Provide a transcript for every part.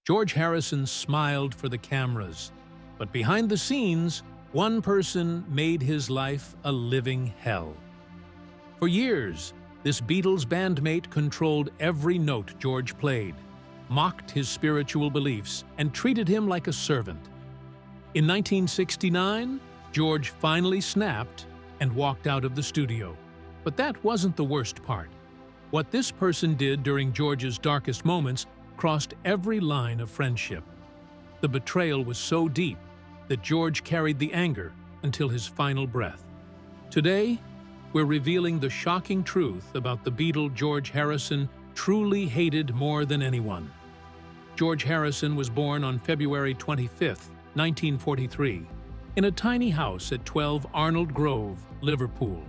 George Harrison smiled for the cameras, but behind the scenes, one person made his life a living hell. For years, this Beatles bandmate controlled every note George played, mocked his spiritual beliefs, and treated him like a servant. In 1969, George finally snapped and walked out of the studio. But that wasn't the worst part. What this person did during George's darkest moments crossed every line of friendship. The betrayal was so deep that George carried the anger until his final breath. Today, we're revealing the shocking truth about the Beatle George Harrison truly hated more than anyone. George Harrison was born on February 25, 1943, in a tiny house at 12 Arnold Grove, Liverpool.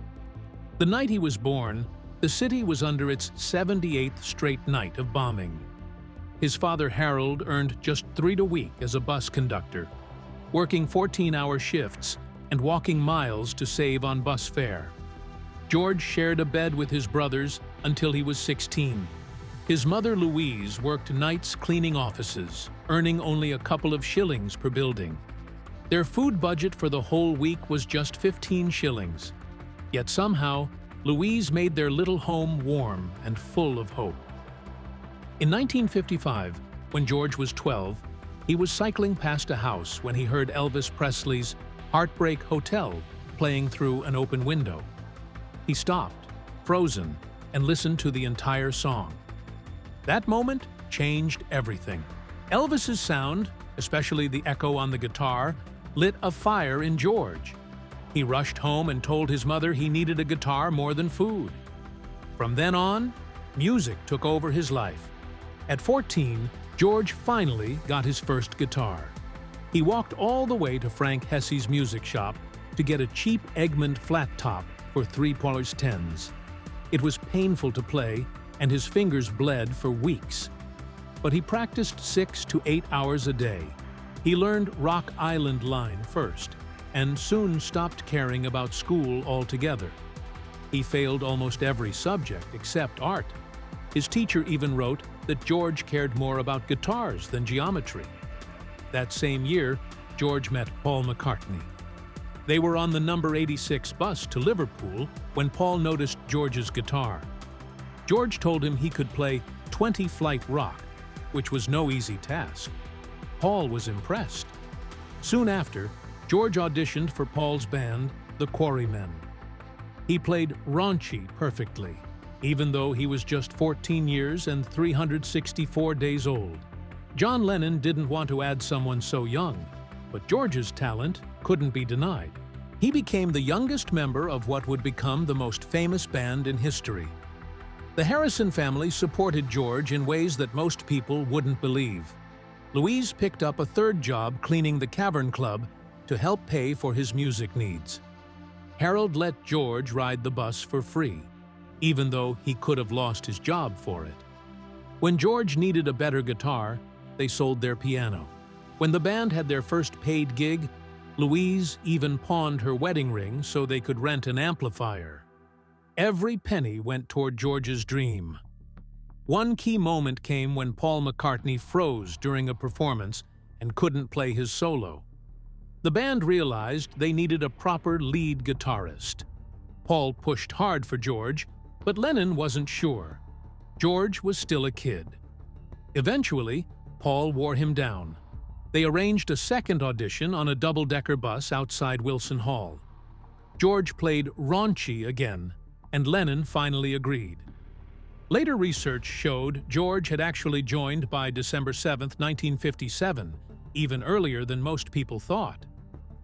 The night he was born, the city was under its 78th straight night of bombing. His father Harold earned just $3 a week as a bus conductor, working 14-hour shifts and walking miles to save on bus fare. George shared a bed with his brothers until he was 16. His mother Louise worked nights cleaning offices, earning only a couple of shillings per building. Their food budget for the whole week was just 15 shillings. Yet somehow, Louise made their little home warm and full of hope. In 1955, when George was 12, he was cycling past a house when he heard Elvis Presley's Heartbreak Hotel playing through an open window. He stopped, frozen, and listened to the entire song. That moment changed everything. Elvis's sound, especially the echo on the guitar, lit a fire in George. He rushed home and told his mother he needed a guitar more than food. From then on, music took over his life. At 14, George finally got his first guitar. He walked all the way to Frank Hesse's music shop to get a cheap Egmont flat top for $3.10. It was painful to play, and his fingers bled for weeks. But he practiced 6 to 8 hours a day. He learned Rock Island Line first, and soon stopped caring about school altogether. He failed almost every subject except art. His teacher even wrote that George cared more about guitars than geometry. That same year, George met Paul McCartney. They were on the number 86 bus to Liverpool when Paul noticed George's guitar. George told him he could play 20-flight rock, which was no easy task. Paul was impressed. Soon after, George auditioned for Paul's band, the Quarrymen. He played raunchy perfectly, even though he was just 14 years and 364 days old. John Lennon didn't want to add someone so young, but George's talent couldn't be denied. He became the youngest member of what would become the most famous band in history. The Harrison family supported George in ways that most people wouldn't believe. Louise picked up a third job cleaning the Cavern Club to help pay for his music needs. Harold let George ride the bus for free, even though he could have lost his job for it. When George needed a better guitar, they sold their piano. When the band had their first paid gig, Louise even pawned her wedding ring so they could rent an amplifier. Every penny went toward George's dream. One key moment came when Paul McCartney froze during a performance and couldn't play his solo. The band realized they needed a proper lead guitarist. Paul pushed hard for George, but Lennon wasn't sure. George was still a kid. Eventually, Paul wore him down. They arranged a second audition on a double-decker bus outside Wilson Hall. George played raunchy again, and Lennon finally agreed. Later research showed George had actually joined by December 7, 1957, even earlier than most people thought.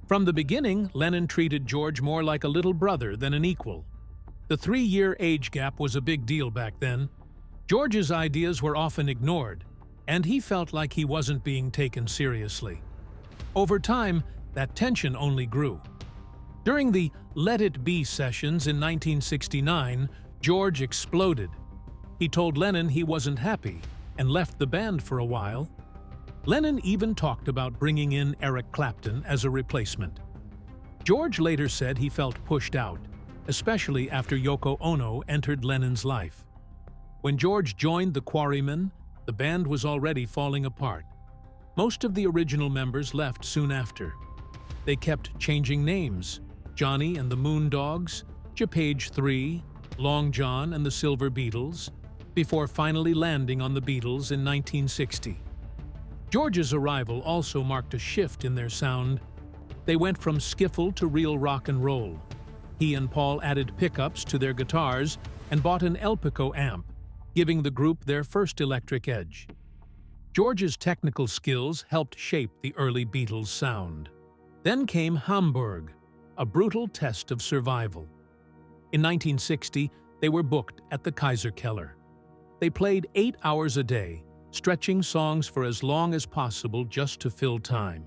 From the beginning, Lennon treated George more like a little brother than an equal. The 3-year age gap was a big deal back then. George's ideas were often ignored, and he felt like he wasn't being taken seriously. Over time, that tension only grew. During the Let It Be sessions in 1969, George exploded. He told Lennon he wasn't happy and left the band for a while. Lennon even talked about bringing in Eric Clapton as a replacement. George later said he felt pushed out, especially after Yoko Ono entered Lennon's life. When George joined the Quarrymen, the band was already falling apart. Most of the original members left soon after. They kept changing names: Johnny and the Moondogs, Page 3, Long John and the Silver Beatles, before finally landing on the Beatles in 1960. George's arrival also marked a shift in their sound. They went from skiffle to real rock and roll. He and Paul added pickups to their guitars and bought an Elpico amp, giving the group their first electric edge. George's technical skills helped shape the early Beatles sound. Then came Hamburg, a brutal test of survival. In 1960, they were booked at the Kaiserkeller. They played 8 hours a day, stretching songs for as long as possible just to fill time.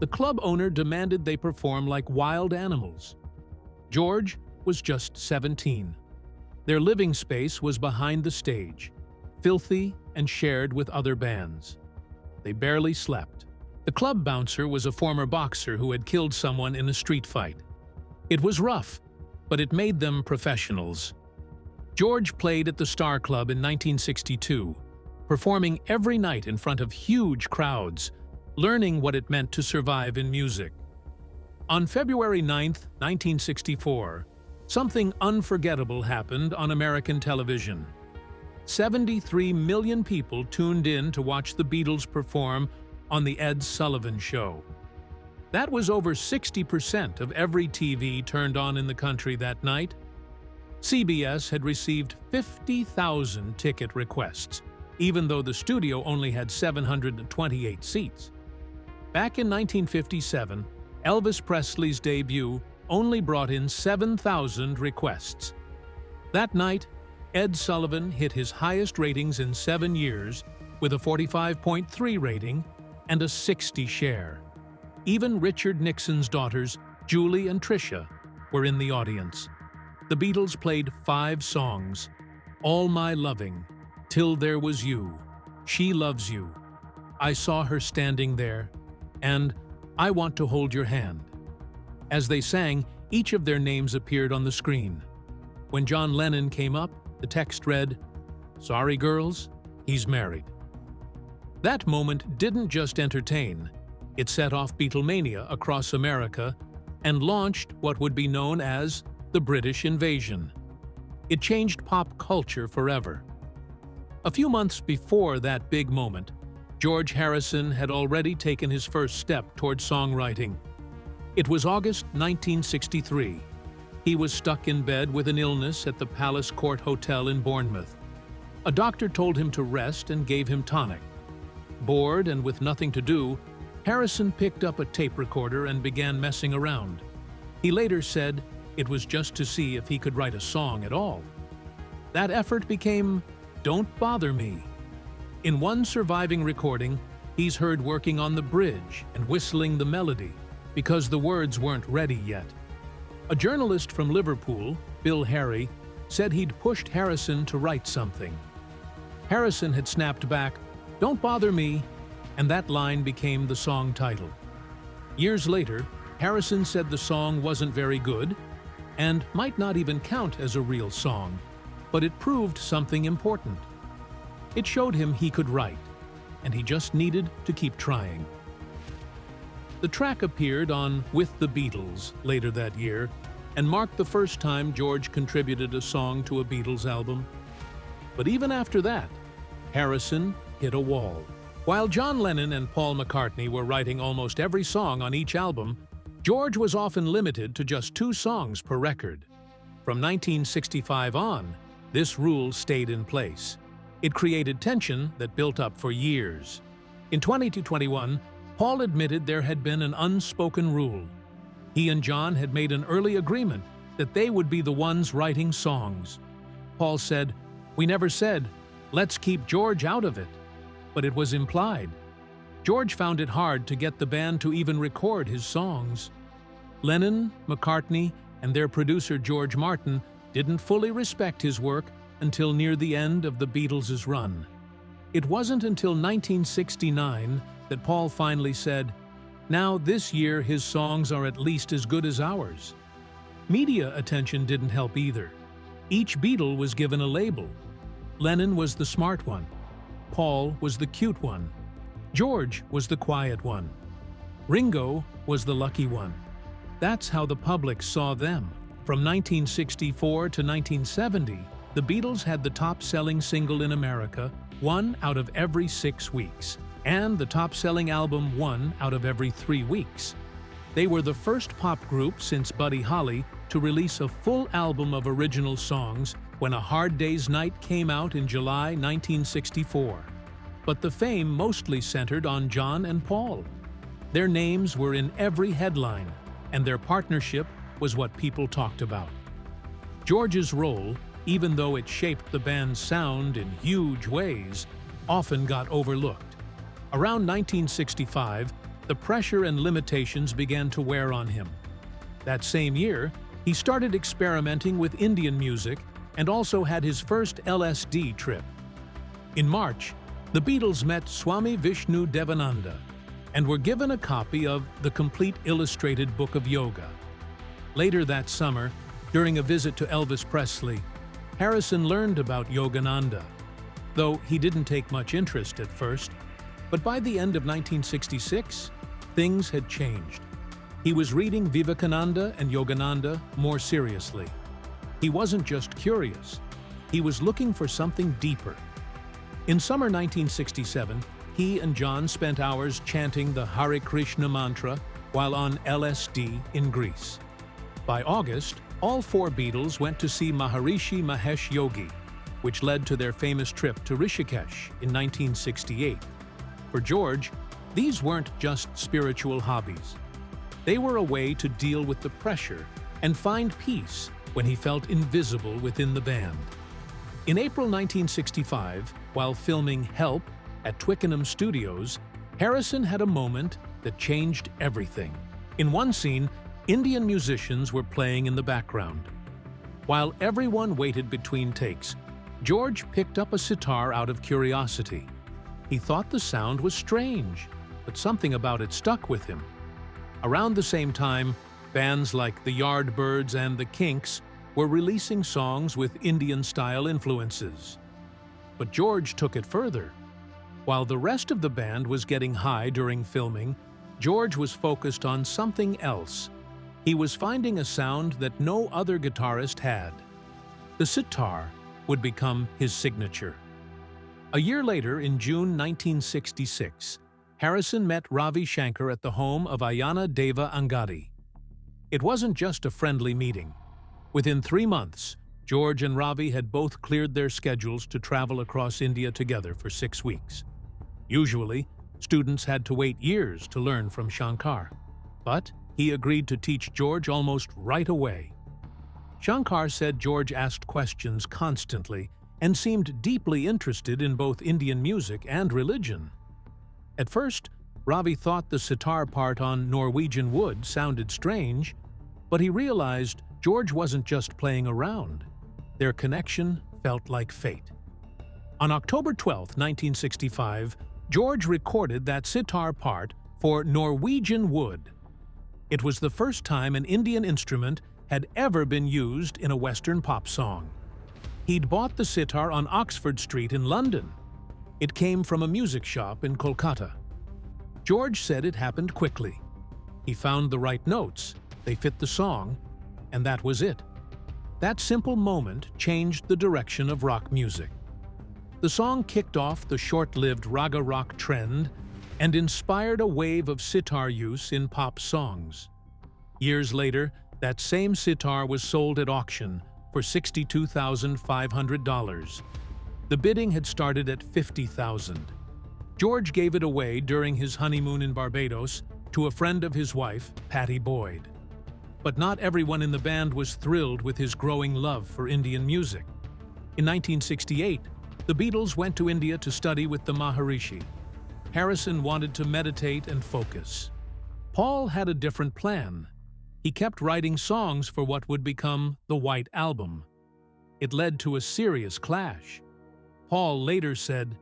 The club owner demanded they perform like wild animals. George was just 17. Their living space was behind the stage, filthy and shared with other bands. They barely slept. The club bouncer was a former boxer who had killed someone in a street fight. It was rough, but it made them professionals. George played at the Star Club in 1962, performing every night in front of huge crowds, learning what it meant to survive in music. On February 9, 1964, something unforgettable happened on American television. 73 million people tuned in to watch the Beatles perform on The Ed Sullivan Show. That was over 60% of every TV turned on in the country that night. CBS had received 50,000 ticket requests, even though the studio only had 728 seats. Back in 1957, Elvis Presley's debut only brought in 7,000 requests. That night, Ed Sullivan hit his highest ratings in 7 years with a 45.3 rating and a 60 share. Even Richard Nixon's daughters, Julie and Tricia, were in the audience. The Beatles played 5 songs: All My Loving, Till There Was You, She Loves You, I Saw Her Standing There, and I Want to Hold Your Hand. As they sang, each of their names appeared on the screen. When John Lennon came up, the text read, "Sorry girls, he's married." That moment didn't just entertain. It set off Beatlemania across America and launched what would be known as the British invasion. It changed pop culture forever. A few months before that big moment, George Harrison had already taken his first step toward songwriting. It was August 1963. He was stuck in bed with an illness at the Palace Court Hotel in Bournemouth. A doctor told him to rest and gave him tonic. Bored and with nothing to do, Harrison picked up a tape recorder and began messing around. He later said it was just to see if he could write a song at all. That effort became "Don't Bother Me." In one surviving recording, he's heard working on the bridge and whistling the melody because the words weren't ready yet. A journalist from Liverpool, Bill Harry, said he'd pushed Harrison to write something. Harrison had snapped back, "Don't bother me," and that line became the song title. Years later, Harrison said the song wasn't very good and might not even count as a real song, but it proved something important. It showed him he could write, and he just needed to keep trying. The track appeared on With the Beatles later that year and marked the first time George contributed a song to a Beatles album. But even after that, Harrison hit a wall. While John Lennon and Paul McCartney were writing almost every song on each album, George was often limited to just 2 songs per record. From 1965 on, this rule stayed in place. It created tension that built up for years. In 2021, Paul admitted there had been an unspoken rule. He and John had made an early agreement that they would be the ones writing songs. Paul said, "We never said, let's keep George out of it." But it was implied. George found it hard to get the band to even record his songs. Lennon, McCartney, and their producer George Martin didn't fully respect his work until near the end of the Beatles' run. It wasn't until 1969 that Paul finally said, "Now this year his songs are at least as good as ours." Media attention didn't help either. Each Beatle was given a label. Lennon was the smart one. Paul was the cute one. George was the quiet one. Ringo was the lucky one. That's how the public saw them. From 1964 to 1970, the Beatles had the top-selling single in America 1 out of every 6 weeks, and the top-selling album 1 out of every 3 weeks. They were the first pop group since Buddy Holly to release a full album of original songs when A Hard Day's Night came out in July 1964. But the fame mostly centered on John and Paul. Their names were in every headline, and their partnership was what people talked about. George's role, even though it shaped the band's sound in huge ways, often got overlooked. Around 1965, the pressure and limitations began to wear on him. That same year, he started experimenting with Indian music and also had his first LSD trip. In March, the Beatles met Swami Vishnu Devananda and were given a copy of The Complete Illustrated Book of Yoga. Later that summer, during a visit to Elvis Presley, Harrison learned about Yogananda, though he didn't take much interest at first. But by the end of 1966, things had changed. He was reading Vivekananda and Yogananda more seriously. He wasn't just curious, he was looking for something deeper. In summer 1967, he and John spent hours chanting the Hare Krishna mantra while on LSD in Greece. By August, all 4 Beatles went to see Maharishi Mahesh Yogi, which led to their famous trip to Rishikesh in 1968. For George, these weren't just spiritual hobbies. They were a way to deal with the pressure and find peace when he felt invisible within the band. In April 1965, while filming Help at Twickenham Studios, Harrison had a moment that changed everything. In one scene, Indian musicians were playing in the background. While everyone waited between takes, George picked up a sitar out of curiosity. He thought the sound was strange, but something about it stuck with him. Around the same time, bands like the Yardbirds and the Kinks were releasing songs with Indian-style influences. But George took it further. While the rest of the band was getting high during filming, George was focused on something else. He was finding a sound that no other guitarist had. The sitar would become his signature. A year later, in June 1966, Harrison met Ravi Shankar at the home of Ayana Deva Angadi. It wasn't just a friendly meeting. Within 3 months, George and Ravi had both cleared their schedules to travel across India together for 6 weeks. Usually, students had to wait years to learn from Shankar, but he agreed to teach George almost right away. Shankar said George asked questions constantly and seemed deeply interested in both Indian music and religion. At first, Ravi thought the sitar part on Norwegian Wood sounded strange, but he realized George wasn't just playing around. Their connection felt like fate. On October 12, 1965, George recorded that sitar part for Norwegian Wood. It was the first time an Indian instrument had ever been used in a Western pop song. He'd bought the sitar on Oxford Street in London. It came from a music shop in Kolkata. George said it happened quickly. He found the right notes, they fit the song, and that was it. That simple moment changed the direction of rock music. The song kicked off the short-lived raga rock trend and inspired a wave of sitar use in pop songs. Years later, that same sitar was sold at auction for $62,500. The bidding had started at $50,000. George gave it away during his honeymoon in Barbados to a friend of his wife, Pattie Boyd. But not everyone in the band was thrilled with his growing love for Indian music. In 1968, the Beatles went to India to study with the Maharishi. Harrison wanted to meditate and focus. Paul had a different plan. He kept writing songs for what would become the White Album. It led to a serious clash. Paul later said,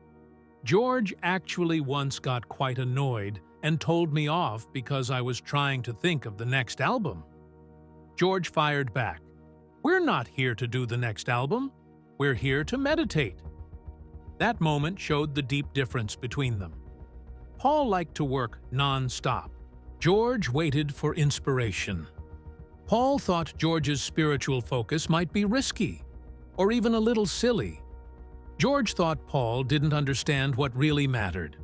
"George actually once got quite annoyed and told me off because I was trying to think of the next album." George fired back, "We're not here to do the next album. We're here to meditate." That moment showed the deep difference between them. Paul liked to work non-stop. George waited for inspiration. Paul thought George's spiritual focus might be risky, or even a little silly. George thought Paul didn't understand what really mattered.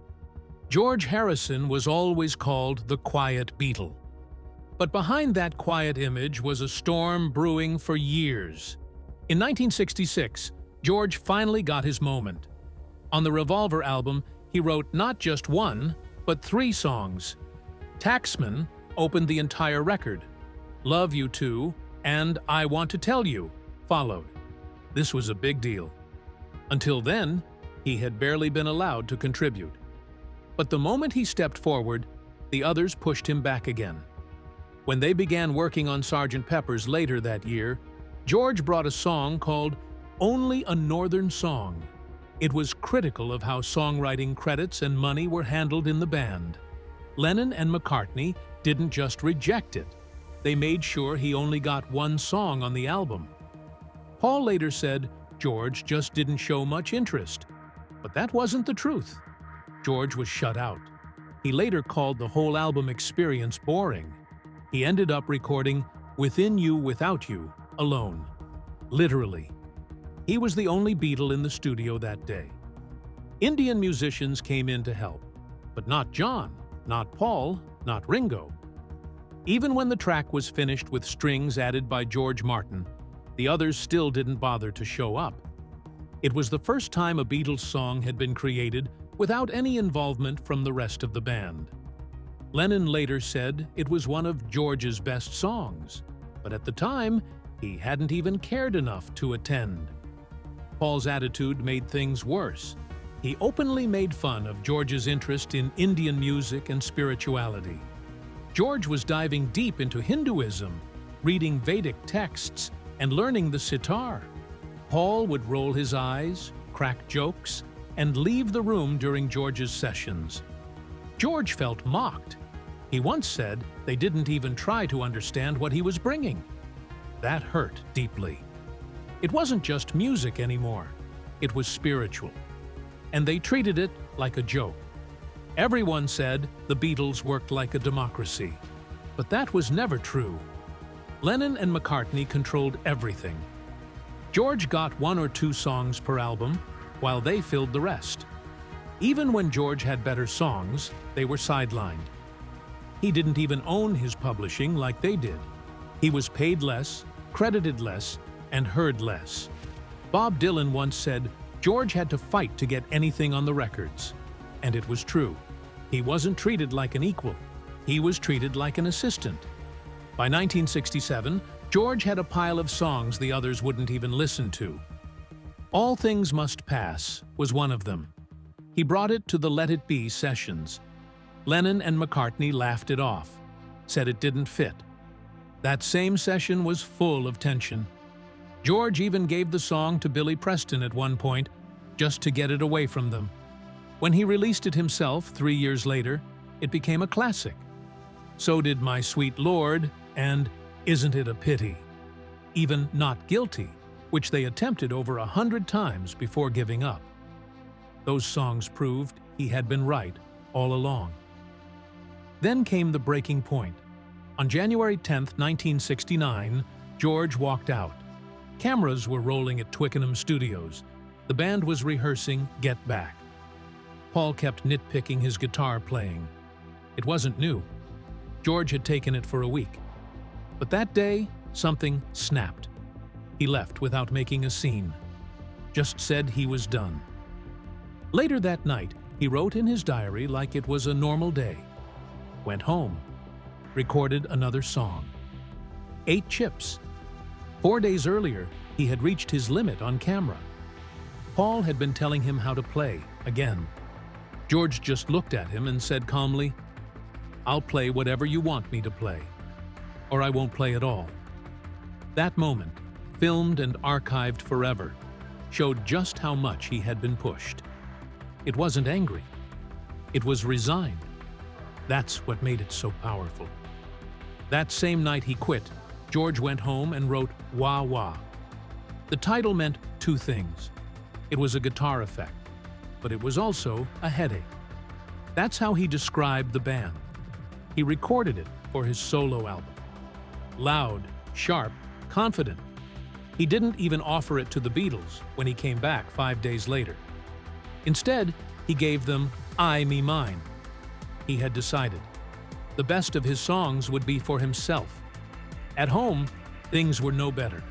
George Harrison was always called the quiet Beatle. But behind that quiet image was a storm brewing for years. In 1966, George finally got his moment. On the Revolver album, he wrote not just one, but 3 songs. Taxman opened the entire record. Love You Too and I Want to Tell You followed. This was a big deal. Until then, he had barely been allowed to contribute. But the moment he stepped forward, the others pushed him back again. When they began working on Sgt. Pepper's later that year, George brought a song called Only a Northern Song. It was critical of how songwriting credits and money were handled in the band. Lennon and McCartney didn't just reject it. They made sure he only got 1 song on the album. Paul later said George just didn't show much interest. But that wasn't the truth. George was shut out. He later called the whole album experience boring. He ended up recording Within You Without You alone. Literally. He was the only Beatle in the studio that day. Indian musicians came in to help, but not John, not Paul, not Ringo. Even when the track was finished with strings added by George Martin, the others still didn't bother to show up. It was the first time a Beatles song had been created without any involvement from the rest of the band. Lennon later said it was one of George's best songs, but at the time, he hadn't even cared enough to attend. Paul's attitude made things worse. He openly made fun of George's interest in Indian music and spirituality. George was diving deep into Hinduism, reading Vedic texts, and learning the sitar. Paul would roll his eyes, crack jokes, and leave the room during George's sessions. George felt mocked. He once said they didn't even try to understand what he was bringing. That hurt deeply. It wasn't just music anymore. It was spiritual. And they treated it like a joke. Everyone said the Beatles worked like a democracy. But that was never true. Lennon and McCartney controlled everything. George got 1 or 2 songs per album, while they filled the rest. Even when George had better songs, they were sidelined. He didn't even own his publishing like they did. He was paid less, credited less, and heard less. Bob Dylan once said George had to fight to get anything on the records. And it was true. He wasn't treated like an equal. He was treated like an assistant. By 1967, George had a pile of songs the others wouldn't even listen to. All Things Must Pass was one of them. He brought it to the Let It Be sessions. Lennon and McCartney laughed it off, said it didn't fit. That same session was full of tension. George even gave the song to Billy Preston at one point, just to get it away from them. When he released it himself 3 years later, it became a classic. So did My Sweet Lord and Isn't It a Pity? Even Not Guilty, which they attempted over 100 times before giving up. Those songs proved he had been right all along. Then came the breaking point. On January 10, 1969, George walked out. Cameras were rolling at Twickenham Studios. The band was rehearsing Get Back. Paul kept nitpicking his guitar playing. It wasn't new. George had taken it for a week. But that day, something snapped. He left without making a scene. Just said he was done. Later that night, he wrote in his diary like it was a normal day. Went home. Recorded another song. 8 chips. 4 days earlier, he had reached his limit on camera. Paul had been telling him how to play, again. George just looked at him and said calmly, "I'll play whatever you want me to play, or I won't play at all." That moment, filmed and archived forever, showed just how much he had been pushed. It wasn't angry. It was resigned. That's what made it so powerful. That same night he quit, George went home and wrote Wah Wah. The title meant 2 things. It was a guitar effect, but it was also a headache. That's how he described the band. He recorded it for his solo album. Loud, sharp, confident. He didn't even offer it to the Beatles when he came back 5 days later. Instead, he gave them I Me Mine. He had decided. The best of his songs would be for himself. At home, things were no better.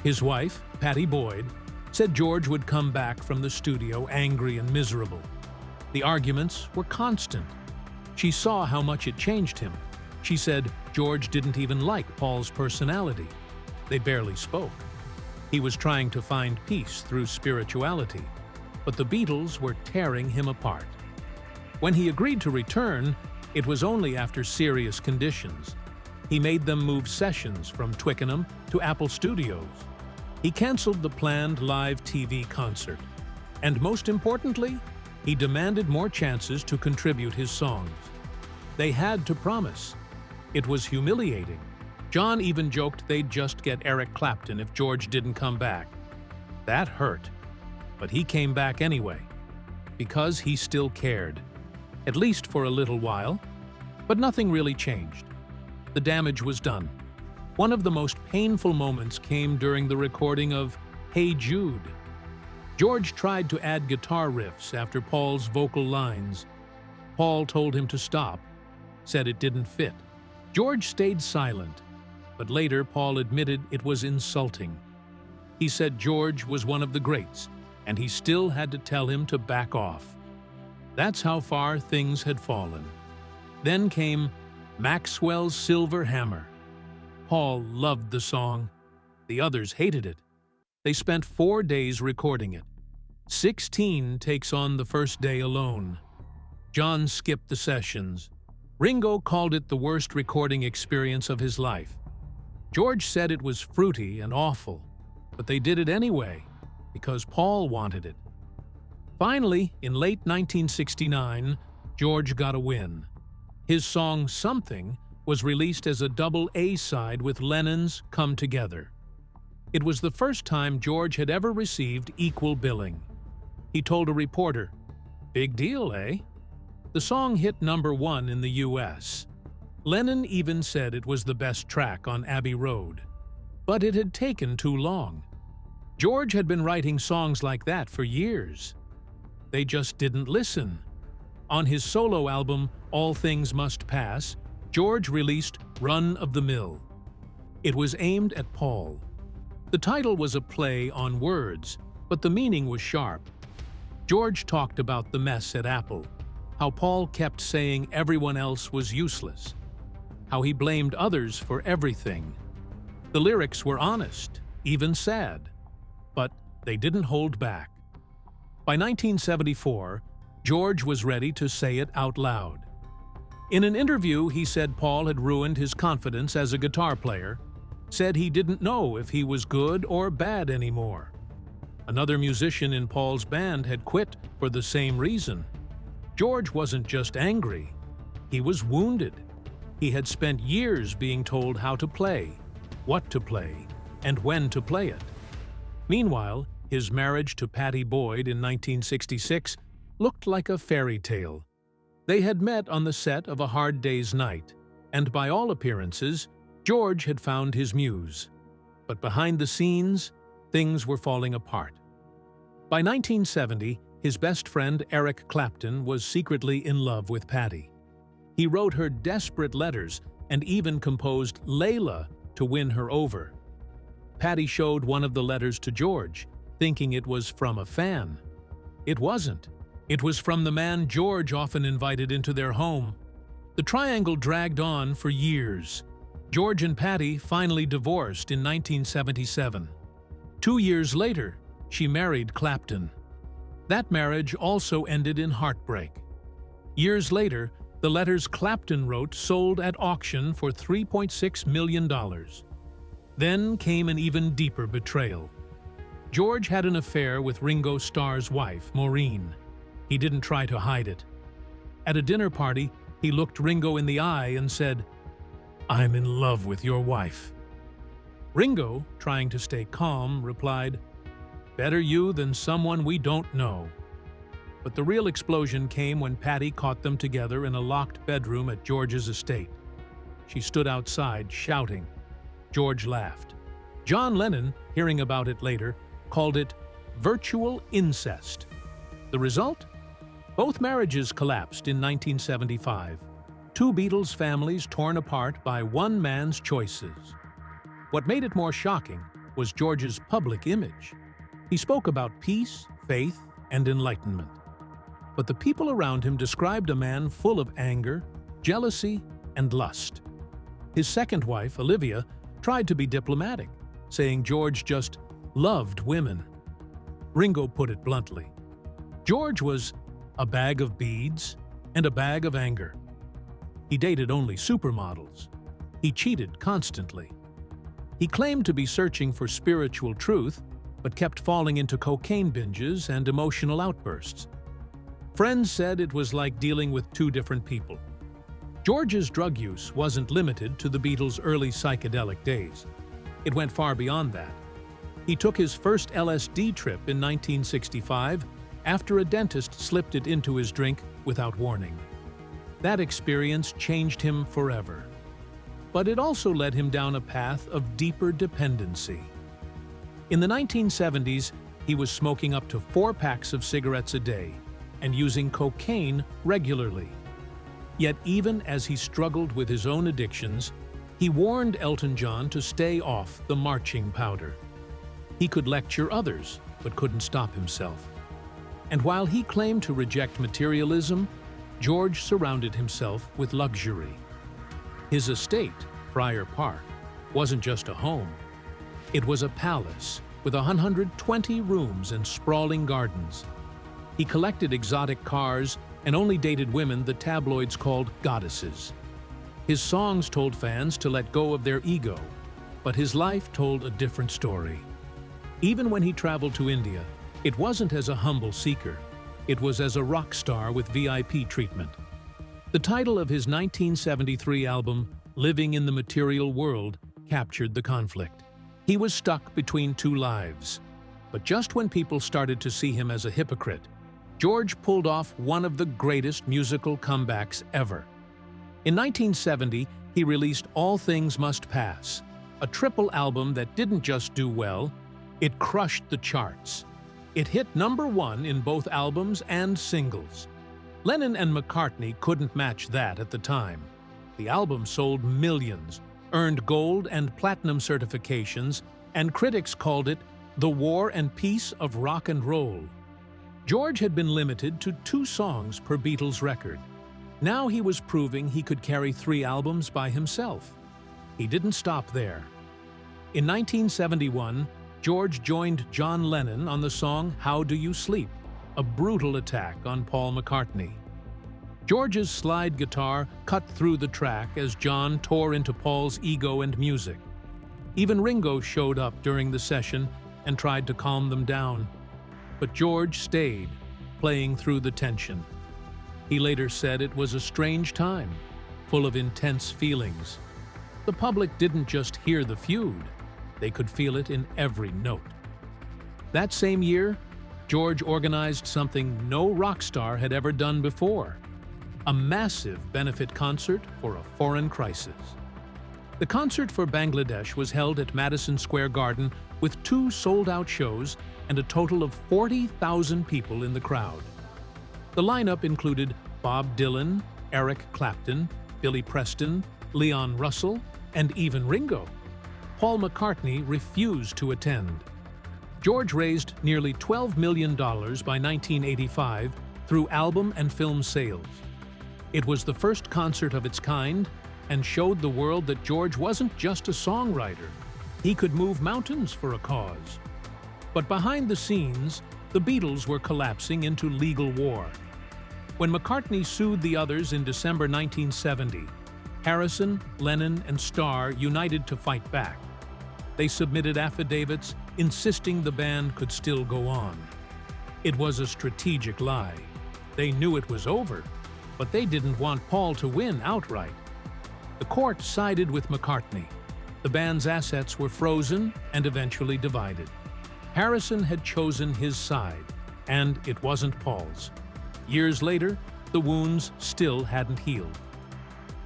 His wife, Pattie Boyd, said George would come back from the studio angry and miserable. The arguments were constant. She saw how much it changed him. She said George didn't even like Paul's personality. They barely spoke. He was trying to find peace through spirituality, but the Beatles were tearing him apart. When he agreed to return, it was only after serious conditions. He made them move sessions from Twickenham to Apple Studios. He canceled the planned live TV concert. And most importantly, he demanded more chances to contribute his songs. They had to promise. It was humiliating. John even joked they'd just get Eric Clapton if George didn't come back. That hurt. But he came back anyway, because he still cared. At least for a little while. But nothing really changed. The damage was done. One of the most painful moments came during the recording of Hey Jude. George tried to add guitar riffs after Paul's vocal lines. Paul told him to stop, said it didn't fit. George stayed silent, but later Paul admitted it was insulting. He said George was one of the greats, and he still had to tell him to back off. That's how far things had fallen. Then came Maxwell's Silver Hammer. Paul loved the song. The others hated it. They spent 4 days recording it. 16 takes on the first day alone. John skipped the sessions. Ringo called it the worst recording experience of his life. George said it was fruity and awful, but they did it anyway, because Paul wanted it. Finally, in late 1969, George got a win. His song Something was released as a double A-side with Lennon's Come Together. It was the first time George had ever received equal billing. He told a reporter, "Big deal, eh?" The song hit #1 in the US. Lennon even said it was the best track on Abbey Road. But it had taken too long. George had been writing songs like that for years. They just didn't listen. On his solo album, All Things Must Pass, George released Run of the Mill. It was aimed at Paul. The title was a play on words, but the meaning was sharp. George talked about the mess at Apple, how Paul kept saying everyone else was useless, how he blamed others for everything. The lyrics were honest, even sad, but they didn't hold back. By 1974, George was ready to say it out loud. In an interview, he said Paul had ruined his confidence as a guitar player, said he didn't know if he was good or bad anymore. Another musician in Paul's band had quit for the same reason. George wasn't just angry, he was wounded. He had spent years being told how to play, what to play, and when to play it. Meanwhile, his marriage to Pattie Boyd in 1966 looked like a fairy tale. They had met on the set of A Hard Day's Night, and by all appearances, George had found his muse. But behind the scenes, things were falling apart. By 1970, his best friend Eric Clapton was secretly in love with Pattie. He wrote her desperate letters and even composed Layla to win her over. Pattie showed one of the letters to George, thinking it was from a fan. It wasn't. It was from the man George often invited into their home. The triangle dragged on for years. George and Pattie finally divorced in 1977. 2 years later, she married Clapton. That marriage also ended in heartbreak. Years later, the letters Clapton wrote sold at auction for $3.6 million. Then came an even deeper betrayal. George had an affair with Ringo Starr's wife, Maureen. He didn't try to hide it. At a dinner party, he looked Ringo in the eye and said, "I'm in love with your wife." Ringo, trying to stay calm, replied, "Better you than someone we don't know." But the real explosion came when Patty caught them together in a locked bedroom at George's estate. She stood outside, shouting. George laughed. John Lennon, hearing about it later, called it virtual incest. The result? Both marriages collapsed in 1975. Two Beatles families torn apart by one man's choices. What made it more shocking was George's public image. He spoke about peace, faith, and enlightenment. But the people around him described a man full of anger, jealousy, and lust. His second wife, Olivia, tried to be diplomatic, saying George just loved women. Ringo put it bluntly. George was a bag of beads and a bag of anger. He dated only supermodels. He cheated constantly. He claimed to be searching for spiritual truth, but kept falling into cocaine binges and emotional outbursts. Friends said it was like dealing with two different people. George's drug use wasn't limited to the Beatles' early psychedelic days. It went far beyond that. He took his first LSD trip in 1965 after a dentist slipped it into his drink without warning. That experience changed him forever. But it also led him down a path of deeper dependency. In the 1970s, he was smoking up to 4 packs of cigarettes a day and using cocaine regularly. Yet even as he struggled with his own addictions, he warned Elton John to stay off the marching powder. He could lecture others, but couldn't stop himself. And while he claimed to reject materialism, George surrounded himself with luxury. His estate, Friar Park, wasn't just a home. It was a palace with 120 rooms and sprawling gardens. He collected exotic cars and only dated women the tabloids called goddesses. His songs told fans to let go of their ego, but his life told a different story. Even when he traveled to India, it wasn't as a humble seeker. It was as a rock star with VIP treatment. The title of his 1973 album, Living in the Material World, captured the conflict. He was stuck between two lives. But just when people started to see him as a hypocrite, George pulled off one of the greatest musical comebacks ever. In 1970, he released All Things Must Pass, a triple album that didn't just do well, it crushed the charts. It hit #1 in both albums and singles. Lennon and McCartney couldn't match that at the time. The album sold millions, earned gold and platinum certifications, and critics called it the war and peace of rock and roll. George had been limited to 2 songs per Beatles record. Now he was proving he could carry 3 albums by himself. He didn't stop there. In 1971, George joined John Lennon on the song How Do You Sleep, a brutal attack on Paul McCartney. George's slide guitar cut through the track as John tore into Paul's ego and music. Even Ringo showed up during the session and tried to calm them down. But George stayed, playing through the tension. He later said it was a strange time, full of intense feelings. The public didn't just hear the feud, they could feel it in every note. That same year, George organized something no rock star had ever done before, a massive benefit concert for a foreign crisis. The concert for Bangladesh was held at Madison Square Garden with 2 sold-out shows and a total of 40,000 people in the crowd. The lineup included Bob Dylan, Eric Clapton, Billy Preston, Leon Russell, and even Ringo. Paul McCartney refused to attend. George raised nearly $12 million by 1985 through album and film sales. It was the first concert of its kind and showed the world that George wasn't just a songwriter. He could move mountains for a cause. But behind the scenes, the Beatles were collapsing into legal war. When McCartney sued the others in December 1970, Harrison, Lennon, and Starr united to fight back. They submitted affidavits insisting the band could still go on. It was a strategic lie. They knew it was over, but they didn't want Paul to win outright. The court sided with McCartney. The band's assets were frozen and eventually divided. Harrison had chosen his side, and it wasn't Paul's. Years later, the wounds still hadn't healed.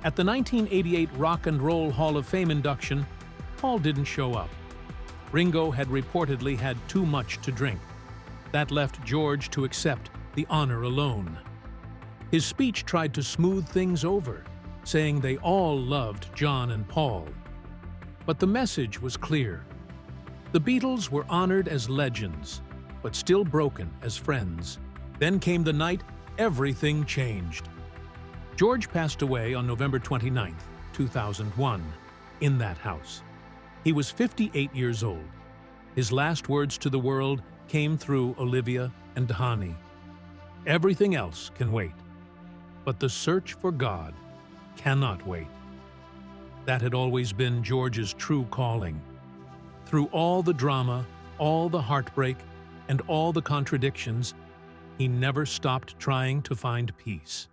At the 1988 Rock and Roll Hall of Fame induction, Paul didn't show up. Ringo had reportedly had too much to drink. That left George to accept the honor alone. His speech tried to smooth things over, saying they all loved John and Paul. But the message was clear. The Beatles were honored as legends, but still broken as friends. Then came the night everything changed. George passed away on November 29, 2001, in that house. He was 58 years old. His last words to the world came through Olivia and Dhani. Everything else can wait, but the search for God cannot wait. That had always been George's true calling. Through all the drama, all the heartbreak, and all the contradictions, he never stopped trying to find peace.